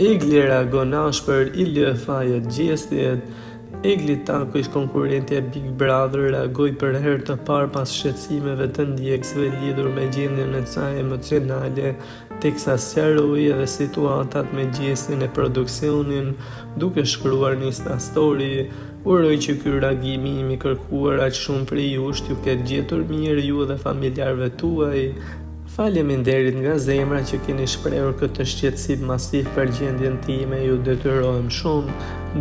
Egli reagon ashpër, i lë fajet gjestjet. Egli Taku, ish konkurrenti e Big Brother, reagoi për herë të parë pas shqetësimeve të ndjekësve lidhur me gjendjen e saj emocionale, teksa sqaroi edhe situatat me gjestjen e produksionin, duke shkruar në Insta Story: "Uroj që ky reagimi im i kërkuar aq shumë prej jush t'ju ketë gjetur mirë ju dhe familjarëve tuaj. Faleminderit nga zemra që keni shprehur këtë shqetësim masiv për gjendjen time, ju detyrohem shumë.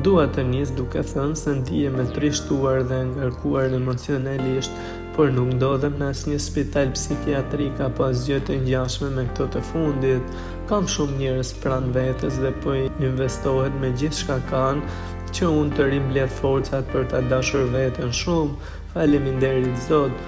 Dua të nis duke thënë se ndihem e trishtuar dhe ngarkuar emocionalisht, por nuk ndodhem në asnjë spital psikiatrik apo asgjë të ngjashme me këto të fundit. Kam shumë njerëz pranë vetes dhe po investohet me gjithçka kanë që unë të rimbledh forcat për ta dashur veten shumë. Faleminderit Zot.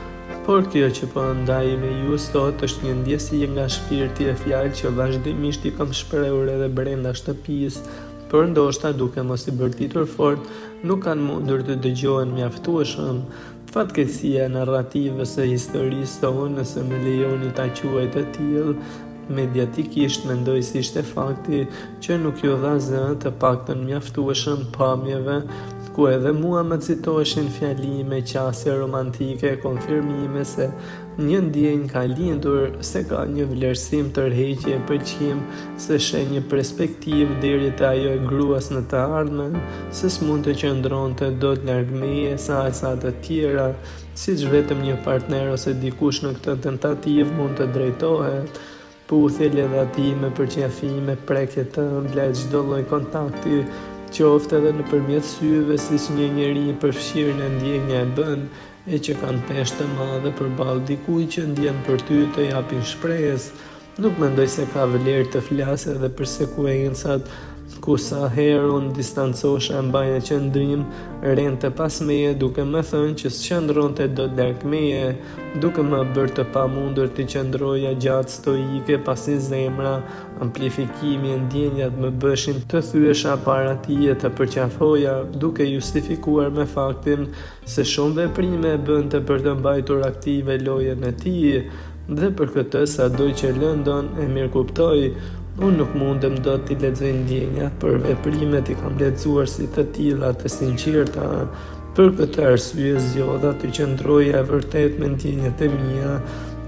Por kjo që po ndaj me ju sot është një ndjesi nga shpirti e fjalë që vazhdimisht i kam shprehur edhe brenda shtëpisë, por ndoshta duke mos i bërtitur fort, nuk kanë mundur të dëgjohen mjaftueshëm. Fatkeqësia e narrativës së historisë tonë, nëse më lejoni ta quaj të tillë, mediatikisht mendoj se ishte fakti që nuk ju dha zë të paktën mjaftueshëm pamjeve, ku edhe mua më citoheshin fjalime, qasje romantike, konfirmime se një ndjenjë ka lindur, se ka një vlerësim tërheqje, pëlqim, se sheh një perspektivë deri te ajo e gruas në të ardhmen, se s'mund të qëndronte dot larg meje sa të tjera, siç vetëm një partner ose dikush në këtë tentativë mund të drejtohet. Puthje ledhatime, përqafime, prekje të ëmbla, çdo lloj kontakti, qoftë edhe nëpërmjet syve, siç një njeri i përfshirë në ndjenja e bën, e që kanë peshë të madhe përballë dikujt që ndjen për ty të japin shpresë. Nuk mendoj se ka vlerë të flas edhe për sekuencat ku sa herë unë distancosha e mbaja qëndrim, rente pas meje duke më thënë që s'qëndronte dot larg meje, duke më bërë të pamundur të qëndroja gjatë stoike pasi zemra, amplifikimi e ndjenjat më bëshin të thyesha para tije të përqafoja, duke justifikuar me faktin se shumë veprime e bënte për të mbajtur aktive lojen e tij, dhe për këtë sado që lëndon e mirë kuptoj. Unë nuk mundem do t'i lexoj ndjenjat, por veprimet i kam lexuar si të tilla të sinqerta. Për këtë arsye zgjodha të qëndroja vërtet me ndjenjat e mia,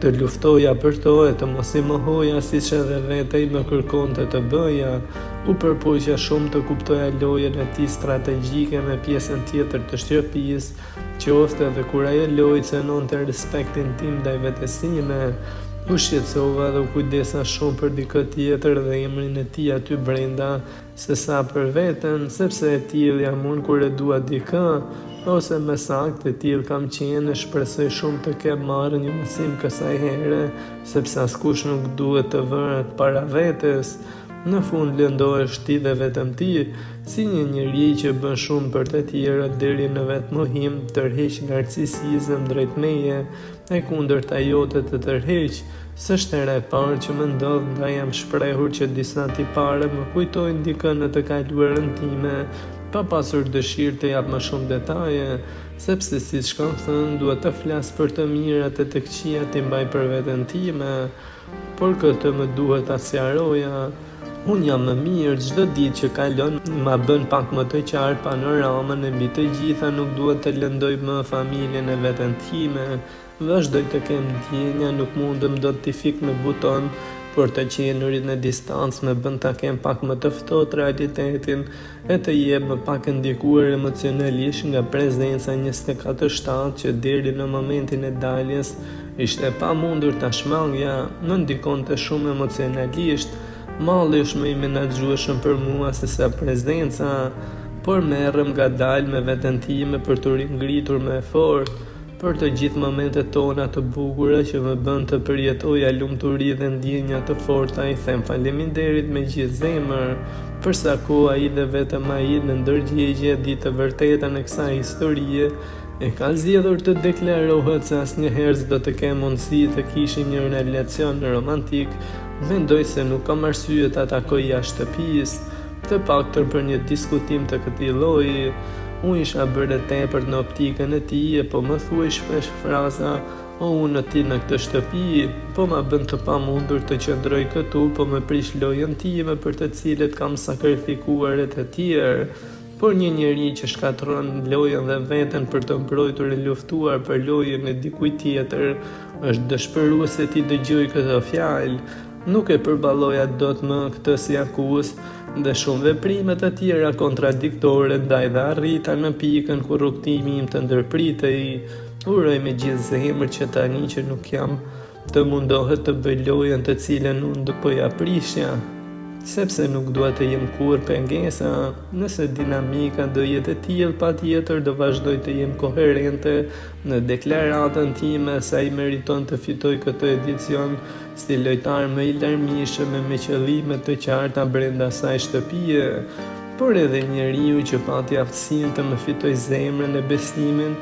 të luftoja për to e të mos i mohoja siç edhe veta i më kërkonte të bëja. U përpoqja shumë të kuptoja lojën e tij strategjike me pjesën tjetër të shtëpisë, qoftë edhe kur ajo lojë cënonte respektin tim ndaj vetesime. U shqetësova dhe u kujdesa shumë për dikë tjetër dhe emrin e tij aty brenda, sesa për veten, sepse e tillë jam unë kur e dua dikë, ose më saktë e tillë kam qenë, e shpresoj shumë të kem marrë një mësim kësaj here, sepse askush nuk duhet të vëret para vetes. Në fund lëndohesh ti dhe vetëm ti, si një njeri që bën shumë për të tjerët deri në vetmohim, tërheq narcisizëm drejt meje, e kundërta jote të tërheq. S'është hera e parë që më ndodh, nda jam shprehur që disa tipare më kujtojnë dikën në të kaluarën time, pa pasur dëshirë të jap më shumë detaje, sepse siç kam thënë, duhet të flas për të mirat e të këqijat i mbaj për veten time, por këtë më duhet ta sqaroja. Unë jam më mirë, çdo ditë që kalon ma bën pak më të qartë panoramën e mbi të gjitha, nuk duhet të lëndoj më familjen e veten time. Vazhdoj të kem ndjenja, nuk mundem do t'i fik me buton, por të qenurit në distancë më bën ta kem pak më të ftohtë realitetin e të jem më pak ndikuar emocionalisht nga prezenca 24/7 që deri në momentin e daljes ishte pamundur ta shmangja, më ndikonte shumë emocionalisht. Malli është më i menaxhueshëm për mua se sa prezenca, por merrem ngadalë me veten time për të ringritur më fort, për të gjithë momentet tona të bukura që më bën të përjetoja lumturi dhe ndjenja të forta. I them faleminderit me gjithë zemër, për sa kohë ai dhe vetëm ai në ndërgjegje di të vërtetën e kësaj historie, e ka zgjedhur të deklarohet se asnjëherë s'do të kem mundësi të kishim një relacion romantik. Mendoj se nuk kam arsye të takoj jashtë shtëpisë, të paktën për një diskutim të këtij lloji. Unë isha bërë tepër në optikën e tij, po më thuaj shpesh fraza O unë ti në këtë shtëpi, po ma bën të pamundur të qëndroj këtu, po më prish lojën time për të cilët kam sakrifikuar e të tjerë. Por një njeri që shkatron lojën dhe veten për të mbrojtur e luftuar për lojën e dikujt tjetër, është dëshpërues se ti dëgjoj këtë fjalë. Nuk e përballoja dot më këtë si akuzë, dhe shumë veprime të tjera kontradiktore ndaj dhe arrita në pikën ku rrugtimi im të ndërpritej. Uroj me gjithë zemër që tani që nuk jam, të mundohet të bëj lojën të cilën unë po ja prishja, sepse nuk dua të jem kur pengesa. Nëse dinamika do jetë e tillë, patjetër do vazhdoj të jem koherente në deklaratën time se ai meriton të fitoj këtë edicion si lojtar më i larmishëm me qëllime të qarta brenda asaj shtëpie, por edhe njeriu që pati aftësinë të më fitoj zemrën e besimin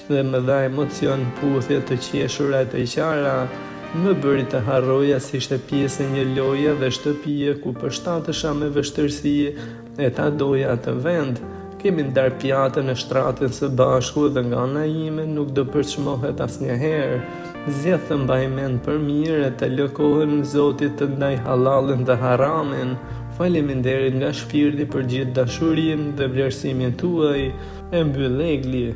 dhe më dha emocion puthje të qeshura e të qara, më bëri të harroja si ishte pjesë e një loje dhe shtëpie ku përshtatesha me vështirësi e ta doja atë vend. Kemi ndar pjatën e shtratin së bashku dhe nga ana ime nuk do përçmohet asnjëherë. Zgjedh të mbaj mend për mirë e të lë kohën Zotit të ndaj halallin dhe haramin. Faleminderit nga shpirti për gjithë dashurinë dhe vlerësimin tuaj. E mbyll Egli.